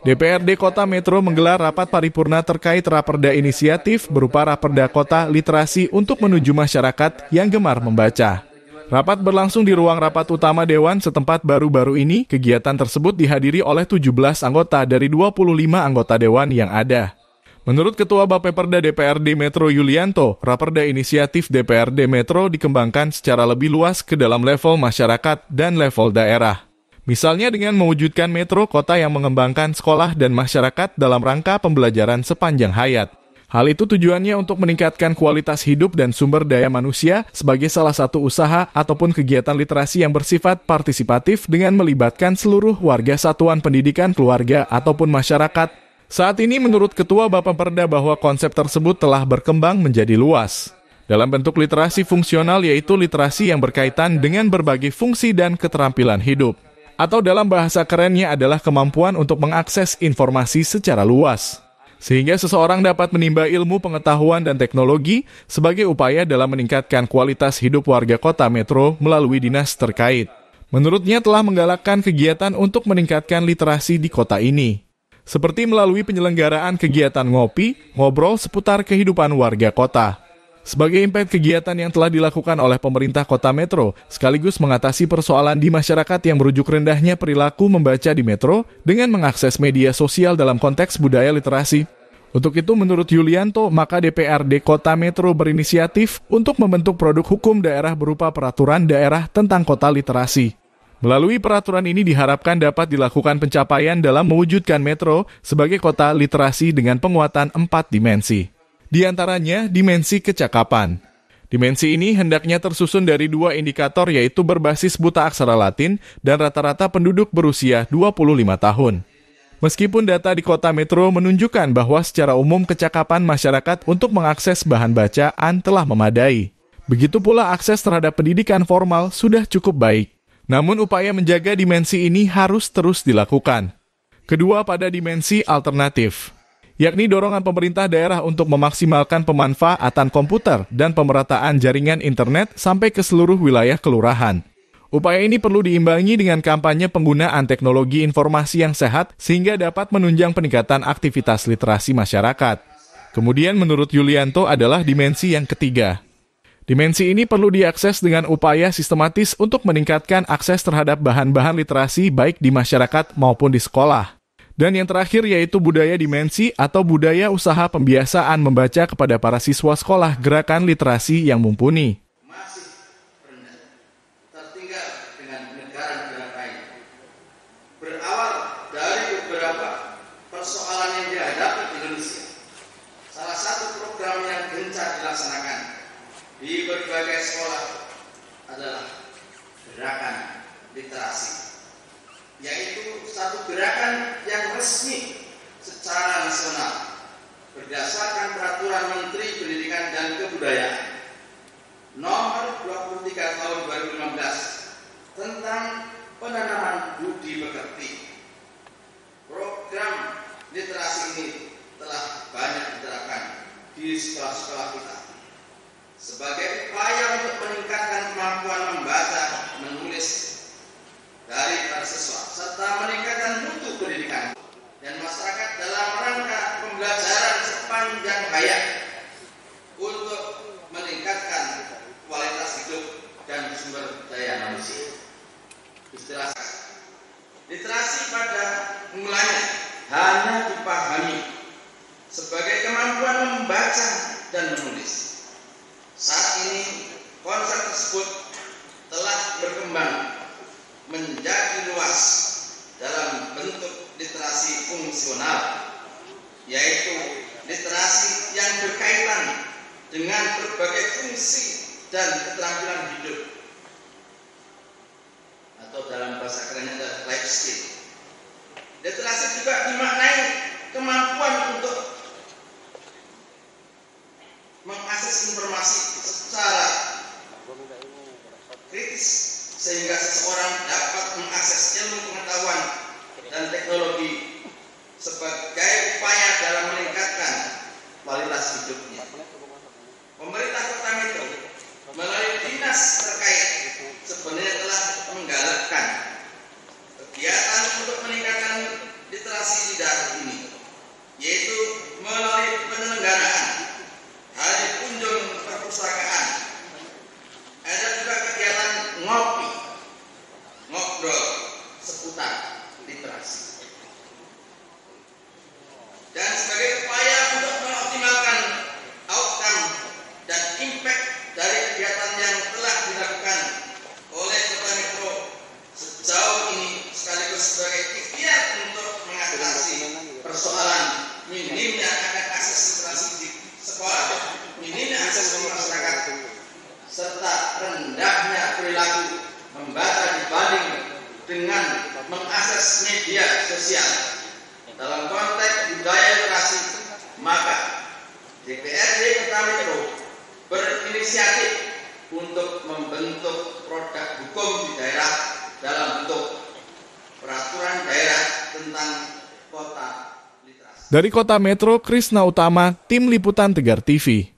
DPRD Kota Metro menggelar rapat paripurna terkait raperda inisiatif berupa raperda kota literasi untuk menuju masyarakat yang gemar membaca. Rapat berlangsung di ruang rapat utama Dewan setempat baru-baru ini. Kegiatan tersebut dihadiri oleh 17 anggota dari 25 anggota Dewan yang ada. Menurut Ketua Bappeperda DPRD Metro Yulianto, raperda inisiatif DPRD Metro dikembangkan secara lebih luas ke dalam level masyarakat dan level daerah. Misalnya dengan mewujudkan metro kota yang mengembangkan sekolah dan masyarakat dalam rangka pembelajaran sepanjang hayat. Hal itu tujuannya untuk meningkatkan kualitas hidup dan sumber daya manusia sebagai salah satu usaha ataupun kegiatan literasi yang bersifat partisipatif dengan melibatkan seluruh warga satuan pendidikan keluarga ataupun masyarakat. Saat ini menurut Ketua Bappeperda bahwa konsep tersebut telah berkembang menjadi luas. Dalam bentuk literasi fungsional yaitu literasi yang berkaitan dengan berbagai fungsi dan keterampilan hidup. Atau dalam bahasa kerennya adalah kemampuan untuk mengakses informasi secara luas. Sehingga seseorang dapat menimba ilmu pengetahuan dan teknologi sebagai upaya dalam meningkatkan kualitas hidup warga kota Metro melalui dinas terkait. Menurutnya telah menggalakkan kegiatan untuk meningkatkan literasi di kota ini. Seperti melalui penyelenggaraan kegiatan ngopi, ngobrol seputar kehidupan warga kota. Sebagai impact kegiatan yang telah dilakukan oleh pemerintah kota Metro, sekaligus mengatasi persoalan di masyarakat yang merujuk rendahnya perilaku membaca di Metro dengan mengakses media sosial dalam konteks budaya literasi. Untuk itu, menurut Yulianto, maka DPRD Kota Metro berinisiatif untuk membentuk produk hukum daerah berupa peraturan daerah tentang kota literasi. Melalui peraturan ini diharapkan dapat dilakukan pencapaian dalam mewujudkan Metro sebagai kota literasi dengan penguatan 4 dimensi. Di antaranya, dimensi kecakapan. Dimensi ini hendaknya tersusun dari 2 indikator yaitu berbasis buta aksara Latin dan rata-rata penduduk berusia 25 tahun. Meskipun data di kota Metro menunjukkan bahwa secara umum kecakapan masyarakat untuk mengakses bahan bacaan telah memadai. Begitu pula akses terhadap pendidikan formal sudah cukup baik. Namun upaya menjaga dimensi ini harus terus dilakukan. Kedua pada dimensi alternatif, yakni dorongan pemerintah daerah untuk memaksimalkan pemanfaatan komputer dan pemerataan jaringan internet sampai ke seluruh wilayah kelurahan. Upaya ini perlu diimbangi dengan kampanye penggunaan teknologi informasi yang sehat sehingga dapat menunjang peningkatan aktivitas literasi masyarakat. Kemudian menurut Yulianto adalah dimensi yang ketiga. Dimensi ini perlu diakses dengan upaya sistematis untuk meningkatkan akses terhadap bahan-bahan literasi baik di masyarakat maupun di sekolah. Dan yang terakhir yaitu budaya dimensi atau budaya usaha pembiasaan membaca kepada para siswa sekolah gerakan literasi yang mumpuni. Masih rendah, tertinggal dengan negara-negara lain. Berawal dari beberapa persoalan yang dihadapi di Indonesia, salah satu program yang gencar dilaksanakan di berbagai sekolah adalah gerakan literasi. Yaitu satu gerakan yang resmi secara nasional berdasarkan Peraturan Menteri Pendidikan dan Kebudayaan Nomor 23 Tahun 2015 tentang penanaman budi pekerti. Program literasi ini telah banyak diterapkan di sekolah-sekolah kita sebagai upaya untuk meningkatkan kemampuan membaca, menulis dari para siswa, serta meningkatkan mutu pendidikan dan masyarakat dalam rangka pembelajaran sepanjang hayat untuk meningkatkan kualitas hidup dan sumber daya manusia. Istilah literasi pada mulanya hanya dipahami sebagai kemampuan membaca dan menulis. Saat ini konsep tersebut telah berkembang menjadi luas dalam bentuk literasi fungsional, yaitu literasi yang berkaitan dengan berbagai fungsi dan keterampilan hidup, atau dalam bahasa kerennya adalah life skill. Literasi juga dimaknai kemampuan untuk mengakses informasi secara kritis sehingga seseorang dapat mengakses ilmu pengetahuan dan teknologi sebagai upaya dalam meningkatkan kualitas hidupnya. Pemerintah Kota Metro melalui dinas terkait sebenarnya telah menggalakkan kegiatan untuk meningkatkan literasi kota literasi. Dari Kota Metro, Krisna Utama, Tim Liputan Tegar TV.